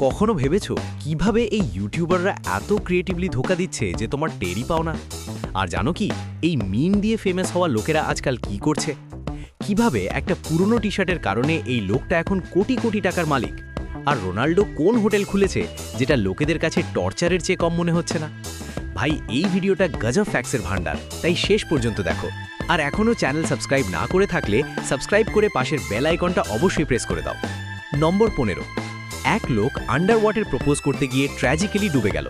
কখনো ভেবেছো কিভাবে এই ইউটিউবাররা এত ক্রিয়েটিভলি ধোকা দিচ্ছে যে তোমার টেরই পাও না? আর জানো কি, এই মিম দিয়ে ফেমাস হওয়া লোকেরা আজকাল কি করছে? কিভাবে একটা পুরনো টি শার্টের কারণে এই লোকটা এখন কোটি কোটি টাকার মালিক? আর রোনাল্ডো কোন হোটেল খুলেছে যেটা লোকেদের কাছে টর্চারের চেয়ে কম মনে হচ্ছে না? ভাই, এই ভিডিওটা গজব ফ্যাক্টসের ভান্ডার, তাই শেষ পর্যন্ত দেখো। আর এখনও চ্যানেল সাবস্ক্রাইব না করে থাকলে সাবস্ক্রাইব করে পাশের বেল আইকনটা অবশ্যই প্রেস করে দাও। নম্বর 15, এক লোক আন্ডারওয়াটার প্রপোজ করতে গিয়ে ট্র্যাজিক্যালি ডুবে গেল।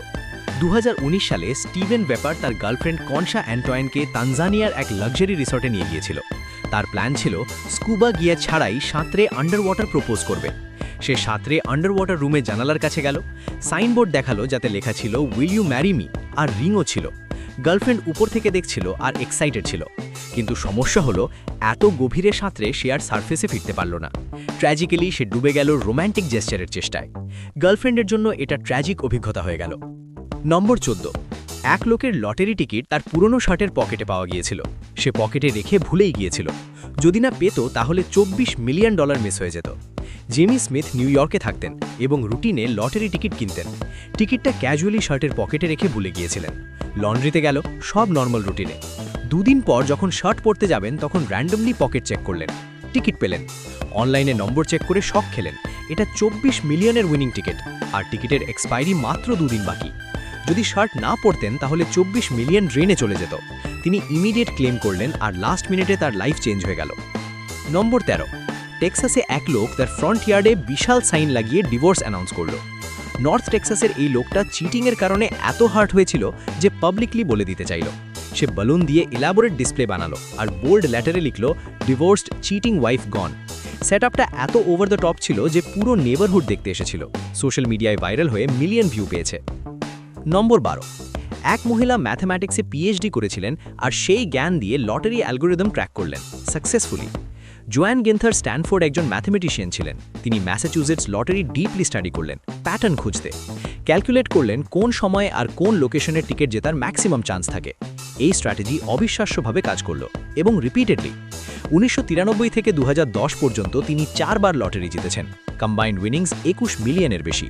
2019 সালে স্টিভেন ব্যাপার তার গার্লফ্রেন্ড কনশা অ্যান্টয়েনকে তানজানিয়ার এক লাক্সারি রিসর্টে নিয়ে গিয়েছিল। তার প্ল্যান ছিল স্কুবা গিয়ার ছাড়াই সাঁতরে আন্ডারওয়াটার প্রপোজ করবে। সে সাঁতরে আন্ডারওয়াটার রুমে জানালার কাছে গেল, সাইনবোর্ড দেখালো যাতে লেখা ছিল উইল ইউ ম্যারি মি, আর রিংও ছিল। গার্লফ্রেন্ড উপর থেকে দেখছিল আর এক্সাইটেড ছিল, কিন্তু সমস্যা হলো এত গভীরে সাঁতরে সে আর সারফেসে ফিরতে পারল না। ট্র্যাজিক্যালি সে ডুবে গেল রোম্যান্টিক জেস্চারের চেষ্টায়। গার্লফ্রেন্ডের জন্য এটা ট্র্যাজিক অভিজ্ঞতা হয়ে গেল। নম্বর 14, এক লোকের লটারি টিকিট তার পুরনো শার্টের পকেটে পাওয়া গিয়েছিল। সে পকেটে রেখে ভুলেই গিয়েছিল। যদি না পেত তাহলে $24 মিলিয়ন মিস হয়ে যেত। জেমি স্মিথ নিউ ইয়র্কে থাকতেন এবং রুটিনে লটারি টিকিট কিনতেন। টিকিটটা ক্যাজুয়ালি শার্টের পকেটে রেখে ভুলে গিয়েছিলেন। লন্ড্রিতে গেল, সব নর্মাল রুটিনে। দুদিন পর যখন শার্ট পরতে যাবেন তখন র্যান্ডমলি পকেট চেক করলেন, টিকিট পেলেন। অনলাইনে নম্বর চেক করে শক খেলেন, এটা 24 মিলিয়নের উইনিং টিকিট, আর টিকিটের এক্সপায়ারি মাত্র 2 দিন বাকি। যদি শার্ট না পরতেন তাহলে 24 মিলিয়ন ড্রেনে চলে যেত। তিনি ইমিডিয়েট ক্লেম করলেন আর লাস্ট মিনিটে তার লাইফ চেঞ্জ হয়ে গেল। নম্বর 13, টেক্সাসে এক লোক তার ফ্রন্ট ইয়ার্ডে বিশাল সাইন লাগিয়ে ডিভোর্স অ্যানাউন্স করল। নর্থ টেক্সাসের এই লোকটা চিটিংয়ের কারণে এত হার্ট হয়েছিল যে পাবলিকলি বলে দিতে চাইল। সে বালুন দিয়ে ইলাবোরেট ডিসপ্লে বানালো আর বোল্ড লেটারে লিখল ডিভোর্সড চিটিং ওয়াইফ গন। সেটআপটা এত ওভার দ্য টপ ছিল যে পুরো নেবারহুড দেখতে এসেছিল। সোশ্যাল মিডিয়ায় ভাইরাল হয়ে মিলিয়ন ভিউ পেয়েছে। নম্বর 12, এক মহিলা ম্যাথমেটিক্সে পিএইচডি করেছিলেন আর সেই জ্ঞান দিয়ে লটারি অ্যালগোরিদম ট্র্যাক করলেন সাকসেসফুলি। জোয়ান গিন্থার স্ট্যানফোর্ড একজন ম্যাথমেটিশিয়ান ছিলেন। তিনি ম্যাসাচুসেটস লটারি ডিপলি স্টাডি করলেন প্যাটার্ন খুঁজতে। ক্যালকুলেট করলেন কোন সময়ে আর কোন লোকেশনের টিকিট জেতার ম্যাক্সিমাম চান্স থাকে। এই স্ট্র্যাটেজি অবিশ্বাস্যভাবে কাজ করল এবং রিপিটেডলি। 1993 থেকে 2010 পর্যন্ত তিনি 4 বার লটারি জিতেছেন। কম্বাইন্ড উইনিংস 21 মিলিয়নের বেশি।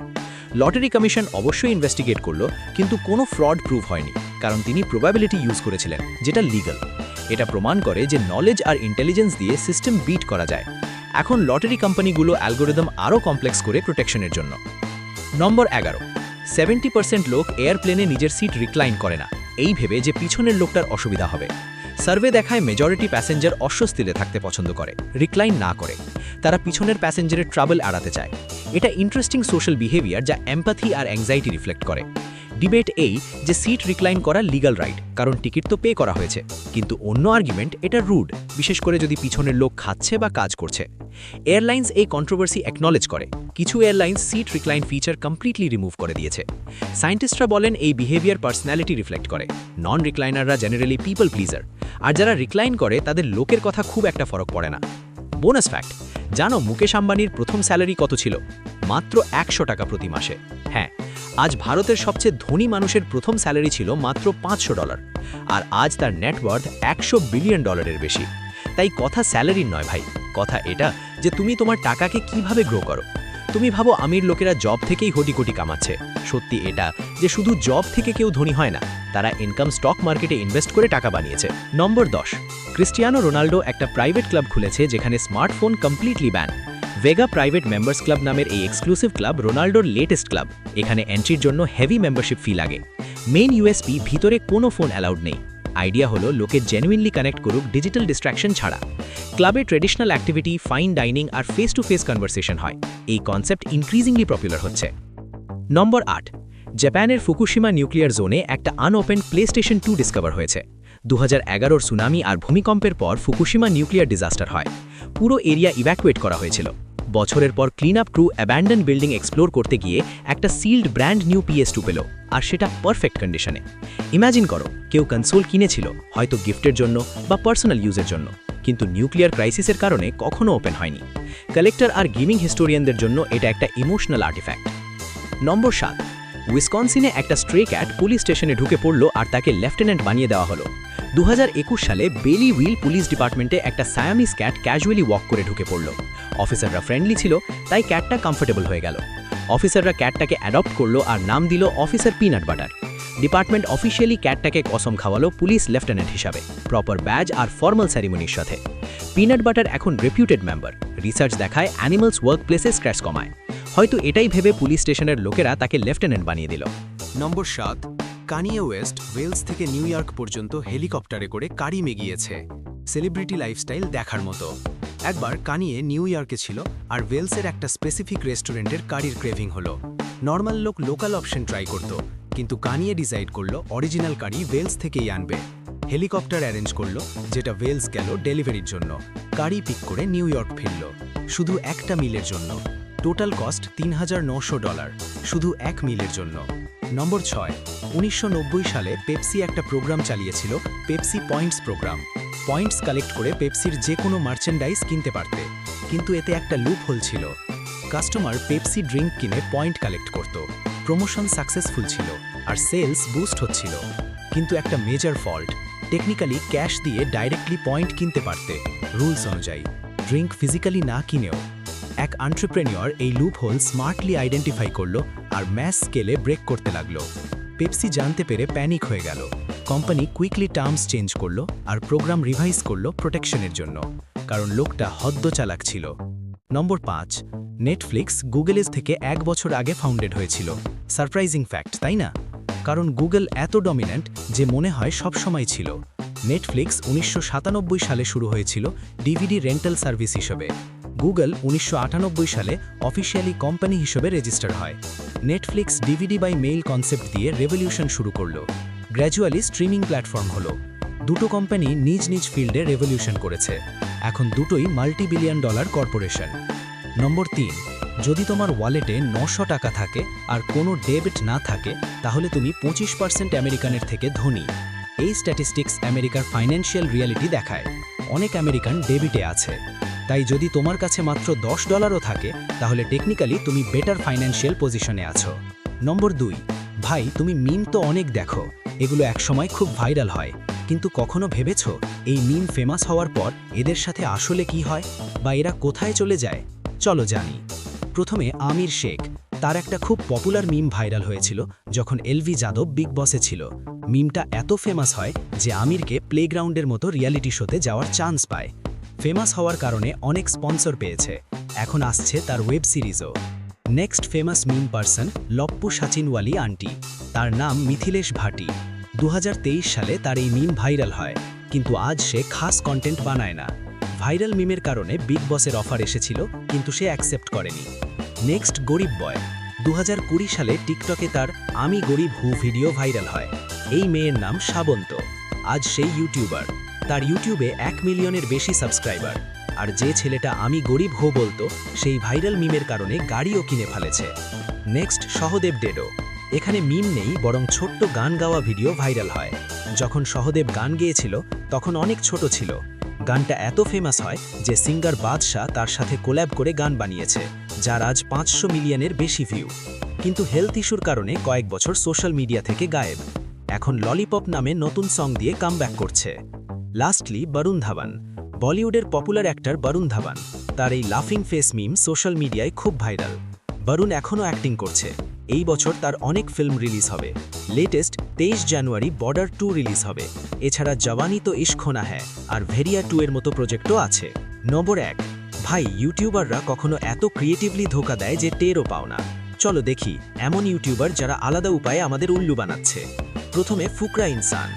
লটারি কমিশন অবশ্যই ইনভেস্টিগেট করল, কিন্তু কোনো ফ্রড প্রুভ হয়নি, কারণ তিনি প্রবাবিলিটি ইউজ করেছিলেন, যেটা লিগ্যাল। এটা প্রমাণ করে যে নলেজ আর ইন্টেলিজেন্স দিয়ে সিস্টেম বিট করা যায়। এখন লটারি কোম্পানিগুলো অ্যালগোরিদম আরও কমপ্লেক্স করে প্রোটেকশনের জন্য। নম্বর 11, 70% লোক এয়ারপ্লেনে নিজের সিট রিক্লাইন করে না, এই ভেবে যে পিছনের লোকটার অসুবিধা হবে। সার্ভে দেখায় মেজরিটি প্যাসেঞ্জার অস্বস্তিতে থাকতে পছন্দ করে, রিক্লাইন না করে। তারা পিছনের প্যাসেঞ্জারের ট্রাবল এড়াতে চায়। এটা ইন্টারেস্টিং সোশ্যাল বিহেভিয়ার যা এমপ্যাথি আর অ্যাংজাইটি রিফ্লেক্ট করে। ডিবেট এই যে সিট রিক্লাইন করা লিগ্যাল রাইট, কারণ টিকিট তো পে করা হয়েছে, কিন্তু অন্য আর্গুমেন্ট এটা রুড, বিশেষ করে যদি পিছনের লোক খাচ্ছে বা কাজ করছে। এয়ারলাইন্স এই কন্ট্রোভার্সি অ্যাকনলেজ করে। কিছু airlines seat recline feature completely remove করে দিয়েছে। সায়েন্টিস্টরা বলেন এই বিহেভিয়ার পার্সোনালিটি রিফ্লেক্ট করে। নন রিক্লাইনাররা জেনারেলি পিপল প্লিজার, আর যারা রিক্লাইন করে তাদের লোকের কথা খুব একটা ফরক পড়ে না। বোনাস ফ্যাক্ট, জানো মুকেশ আম্বানির প্রথম স্যালারি কত ছিল? মাত্র 100 টাকা প্রতি মাসে। হ্যাঁ, আজ ভারতের সবচেয়ে ধনী মানুষের প্রথম স্যালারি ছিল মাত্র $500, আর আজ তার নেটওয়ার্থ $100 বিলিয়ন বেশি। তাই কথা স্যালারির নয় ভাই, কথা এটা যে তুমি তোমার টাকাকে কিভাবে গ্রো করো। তুমি ভাবো আমির লোকেরা জব থেকেই কোটি কোটি কামাচ্ছে। সত্যি এটা যে শুধু জব থেকে কেউ ধনী হয় না, তারা ইনকাম স্টক মার্কেটে ইনভেস্ট করে টাকা বানিয়েছে। নম্বর 10, ক্রিস্টিয়ানো রোনাল্ডো একটা প্রাইভেট ক্লাব খুলেছে যেখানে smartphone completely ban. Vega private members club নামের এই এক্সক্লুসিভ ক্লাব রোনাল্ডোর লেটেস্ট ক্লাব। এখানে এন্ট্রির জন্য হেভি মেম্বারশিপ ফি লাগে। মেইন ইউএসপি, ভিতরে কোনো ফোন অ্যালাউড নেই। আইডিয়া হলো লোকে জেনুইনলি কানেক্ট করুক ডিজিটাল ডিস্ট্র্যাকশন ছাড়া। ক্লাবে ট্রেডিশনাল অ্যাক্টিভিটি, ফাইন ডাইনিং আর ফেস টু ফেস কনভারসেশন হয়। এই কনসেপ্ট ইনক্রিজিংলি পপুলার হচ্ছে। নম্বর 8, জাপানের ফুকুশিমা নিউক্লিয়ার জোনে একটা আনওপেন্ড প্লেস্টেশন 2 ডিসকভার হয়েছে। 2011 সুনামি আর ভূমিকম্পের পর ফুকুশিমা নিউক্লিয়ার ডিজাস্টার হয়। পুরো এরিয়া ইভ্যাকুয়েট করা হয়েছিল। বছরের পর clean up crew abandon building explore করতে গিয়ে একটা সিল্ড ব্র্যান্ড নিউ PS2 পেল, আর সেটা পারফেক্ট কন্ডিশনে। ইম্যাজিন করো, কেউ কনসোল কিনেছিল হয়তো গিফটের জন্য বা পার্সোনাল ইউজের জন্য, কিন্তু নিউক্লিয়ার ক্রাইসিসের কারণে কখনো ওপেন হয়নি। কালেক্টর আর গেমিং হিস্টোরিয়ানদের জন্য এটা একটা ইমোশনাল আর্টিফ্যাক্ট। নম্বর 7, উইসকনসিনে একটা স্ট্রে ক্যাট পুলিশ স্টেশনে ঢুকে পড়ল আর তাকে লেফটেন্যান্ট বানিয়ে দেওয়া হলো। 2021 সালে বেলি উইল পুলিশ ডিপার্টমেন্টে একটা সায়ামিস ক্যাট ক্যাজুয়ালি ওয়াক করে ঢুকে পড়ল। অফিসাররা ফ্রেন্ডলি ছিল, তাই ক্যাটটা কমফোর্টেবল হয়ে গেল। অফিসাররা ক্যাটটাকে অ্যাডপ্ট করলো আর নাম দিল officer peanut butter. Department officially ক্যাটটাকে কসম খাওয়ালো পুলিশ লেফটেন্যান্ট হিসাবে, প্রপার ব্যাজ আর ফর্মাল সেরিমনির সাথে। পিনাট বাটার এখন রেপিউটেড মেম্বার। রিসার্চ দেখায় অ্যানিমালস ওয়ার্ক প্লেসে স্ট্রেস কমায়। হয়তো এটাই ভেবে পুলিশ স্টেশনের লোকেরা তাকে লেফটেন্যান্ট বানিয়ে দিল। নম্বর 7, কানিয়ে ওয়েস্ট ওয়েলস থেকে নিউ ইয়র্ক পর্যন্ত হেলিকপ্টারে করে কারিমে গিয়েছে। সেলিব্রিটি লাইফস্টাইল দেখার মতো। একবার কানিয়ে নিউ ইয়র্কে ছিল আর ওয়েলসের একটা স্পেসিফিক রেস্টুরেন্টের কারির ক্রেভিং হলো। নর্মাল লোক লোকাল অপশন ট্রাই করত, কিন্তু কানিয়ে ডিসাইড করলো অরিজিনাল কারি ওয়েলস থেকেই আনবে। হেলিকপ্টার অ্যারেঞ্জ করলো, যেটা ওয়েলস গেল ডেলিভারির জন্য। কারি পিক করে নিউ ইয়র্ক ফিরল, শুধু একটা মিলের জন্য। টোটাল কস্ট $3,900, শুধু এক মিলের জন্য। নম্বর 6, 1990 সালে পেপসি একটা প্রোগ্রাম চালিয়েছিল, Pepsi points program. Points collect করে পেপসির যে কোনো মার্চেন্ডাইজ কিনতে পারতে, কিন্তু এতে একটা লুপ হোল ছিল। কাস্টমার পেপসি ড্রিঙ্ক কিনে পয়েন্ট কালেক্ট করত। প্রমোশন সাকসেসফুল ছিল আর সেলস বুস্ট হচ্ছিল, কিন্তু একটা মেজর ফল্ট, টেকনিক্যালি ক্যাশ দিয়ে ডাইরেক্টলি পয়েন্ট কিনতে পারতে রুলস অনুযায়ী, ড্রিঙ্ক ফিজিক্যালি না কিনেও। এক এন্টারপ্রেনিয়র এই লুপ হোল স্মার্টলি আইডেন্টিফাই করলো আর ম্যাস স্কেলে ব্রেক করতে লাগলো। পেপসি জানতে পেরে প্যানিক হয়ে গেল। কোম্পানি কুইকলি টার্মস চেঞ্জ করলো আর প্রোগ্রাম রিভাইজ করলো প্রোটেকশনের জন্য, কারণ লোকটা হদ্দ চালাক ছিল। নম্বর 5, নেটফ্লিক্স গুগলের থেকে 1 বছর আগে ফাউন্ডেড হয়েছিল। সারপ্রাইজিং ফ্যাক্ট, তাই না? কারণ গুগল এত ডমিন্যান্ট যে মনে হয় সবসময় ছিল। নেটফ্লিক্স 1997 সালে শুরু হয়েছিল ডিভিডি রেন্টাল সার্ভিস হিসেবে। গুগল 1998 সালে অফিসিয়ালি কোম্পানি হিসেবে রেজিস্টার হয়। Netflix DVD by mail concept দিয়ে রেভলিউশন শুরু করলো। গ্র্যাজুয়ালি স্ট্রিমিং প্ল্যাটফর্ম হলো। দুটো কোম্পানি নিজ নিজ ফিল্ডে রেভলিউশন করেছে। এখন দুটোই $multi-billion কর্পোরেশন। নম্বর 3, যদি তোমার ওয়ালেটে 900 টাকা থাকে আর কোনো ডেবিট না থাকে, তাহলে তুমি 25% আমেরিকানের থেকে ধনী। এই স্ট্যাটিস্টিক্স আমেরিকার ফাইন্যান্সিয়াল রিয়ালিটি দেখায়। অনেক আমেরিকান ডেবিটে আছে। তাই যদি তোমার কাছে মাত্র $10ও থাকে, তাহলে টেকনিক্যালি তুমি বেটার ফাইন্যান্সিয়াল পজিশনে আছো। নম্বর 2, ভাই তুমি মিম তো অনেক দেখো, এগুলো একসময় খুব ভাইরাল হয়, কিন্তু কখনো ভেবেছো এই মিম ফেমাস হওয়ার পর এদের সাথে আসলে কি হয়, বা এরা কোথায় চলে যায়? চলো জানি। প্রথমে আমির শেখ, তার একটা খুব পপুলার মিম ভাইরাল হয়েছিল যখন এলভি যাদব বিগ বসে ছিল। মিমটা এত ফেমাস হয় যে আমিরকে প্লেগ্রাউন্ডের মতো রিয়ালিটি শোতে যাওয়ার চান্স পায়। ফেমাস হওয়ার কারণে অনেক স্পন্সর পেয়েছে, এখন আসছে তার ওয়েব সিরিজও। নেক্সট ফেমাস মিম পারসন লপ্পু সাচিনওয়ালি আন্টি, তার নাম মিথিলেশ ভাটি। 2023 সালে তার এই মিম ভাইরাল হয়, কিন্তু আজ সে খাস কন্টেন্ট বানায় না। ভাইরাল মিমের কারণে বিগ বসের অফার এসেছিল, কিন্তু সে অ্যাকসেপ্ট করেনি। নেক্সট গরিব বয়, 2020 সালে টিকটকে তার আমি গরিব হু ভিডিও ভাইরাল হয়। এই মেয়ের নাম শ্রাবন্ত, আজ সেই ইউটিউবার। তার ইউটিউবে 1 মিলিয়নের বেশি সাবস্ক্রাইবার। আর যে ছেলেটা আমি গরিব হো বলতো, সেই ভাইরাল মিমের কারণে গাড়িও কিনে ফেলেছে। নেক্সট সহদেব ডেডো, এখানে মিম নেই, বরং ছোট্ট গান গাওয়া ভিডিও ভাইরাল হয়। যখন সহদেব গান গেয়েছিল তখন অনেক ছোট ছিল। গানটা এত ফেমাস হয় যে সিঙ্গার বাদশা তার সাথে কোল্যাব করে গান বানিয়েছে, যার আজ 500 মিলিয়নের বেশি ভিউ। কিন্তু হেলথ ইস্যুর কারণে কয়েক বছর সোশ্যাল মিডিয়া থেকে গায়েব। এখন ললিপপ নামে নতুন সং দিয়ে কামব্যাক করছে। লাস্টলি বরুণ ধাবান, বলিউডের পপুলার অ্যাক্টর বরুণ ধাবান, তার এই লাফিং ফেস মিম সোশ্যাল মিডিয়ায় খুব ভাইরাল। বরুণ এখনও অ্যাক্টিং করছে। এই বছর তার অনেক ফিল্ম রিলিজ হবে। লেটেস্ট 23 জানুয়ারি বর্ডার 2 রিলিজ হবে। এছাড়া জওয়ানি তো ইশক হোনা হ্যায় আর ভেরিয়া 2 এর মতো প্রজেক্টও আছে। নম্বর 1, ভাই ইউটিউবাররা কখনো এত ক্রিয়েটিভলি ধোকা দেয় যে টেরও পাও না। চলো দেখি এমন ইউটিউবার যারা আলাদা উপায়ে আমাদের উল্লু বানাচ্ছে। প্রথমে ফুকরা ইনসান।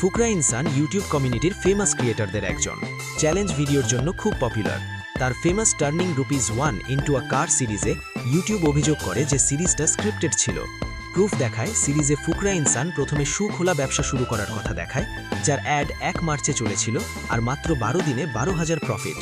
ফুকরা ইনসান ইউটিউব কমিউনিটির ফেমাস ক্রিয়েটরদের একজন। চ্যালেঞ্জ ভিডিওর জন্য খুব পপুলার। তার ফেমাস টার্নিং ₹1 ইন্টু আ কার সিরিজে ইউটিউব অভিযোগ করে যে সিরিজটা স্ক্রিপ্টেড ছিল। প্রুফ দেখায় সিরিজে ফুকরা ইনসান প্রথমে শু খোলা ব্যবসা শুরু করার কথা দেখায়, যার অ্যাড 1 মার্চে চলেছিল আর মাত্র 12 দিনে 12,000 প্রফিট।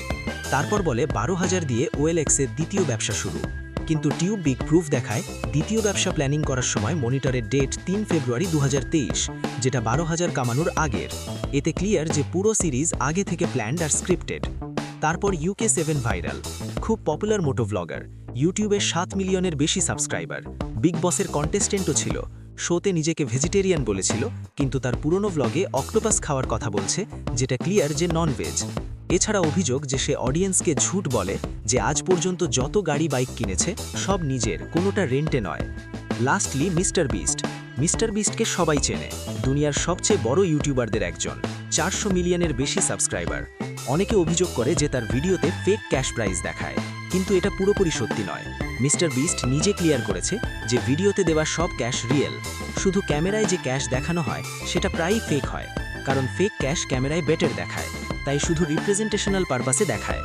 তারপর বলে 12,000 দিয়ে OLX-এর দ্বিতীয় ব্যবসা শুরু। কিন্তু টিউব বিগ প্রুফ দেখায় দ্বিতীয় ব্যবসা প্ল্যানিং করার সময় মনিটরের ডেট 3 ফেব্রুয়ারি 2023, যেটা 12,000 কামানোর আগের। এতে ক্লিয়ার যে পুরো সিরিজ আগে থেকে প্ল্যান্ড আর স্ক্রিপ্টেড। তারপর UK7 ভাইরাল, খুব পপুলার মোটো ভ্লগার, ইউটিউবে 7 মিলিয়নের বেশি সাবস্ক্রাইবার। বিগ বসের কন্টেস্টেন্টও ছিল। শোতে নিজেকে ভেজিটেরিয়ান বলেছিল, কিন্তু তার পুরনো ভ্লগে অক্টোপাস খাওয়ার কথা বলছে, যেটা ক্লিয়ার যে নন ভেজ। এছাড়া অভিযোগ যে সে অডিয়েন্সকে ঝুট বলে যে আজ পর্যন্ত যত গাড়ি বাইক কিনেছে সব নিজের, কোনোটা রেন্টে নয়। লাস্টলি মিস্টার বিস্টকে সবাই চেনে, দুনিয়ার সবচেয়ে বড় ইউটিউবারদের একজন, 400 মিলিয়নের বেশি সাবস্ক্রাইবার। অনেকে অভিযোগ করে যে তার ভিডিওতে ফেক ক্যাশ প্রাইজ দেখায়, কিন্তু এটা পুরোপুরি সত্যি নয়। মিস্টার বিস্ট নিজে ক্লিয়ার করেছে যে ভিডিওতে দেওয়া সব ক্যাশ রিয়েল, শুধু ক্যামেরায় যে ক্যাশ দেখানো হয় সেটা প্রায়ই ফেক হয়, কারণ ফেক ক্যাশ ক্যামেরায় বেটার দেখায়, তাই শুধু রিপ্রেজেন্টেশনাল পারপাসে দেখায়।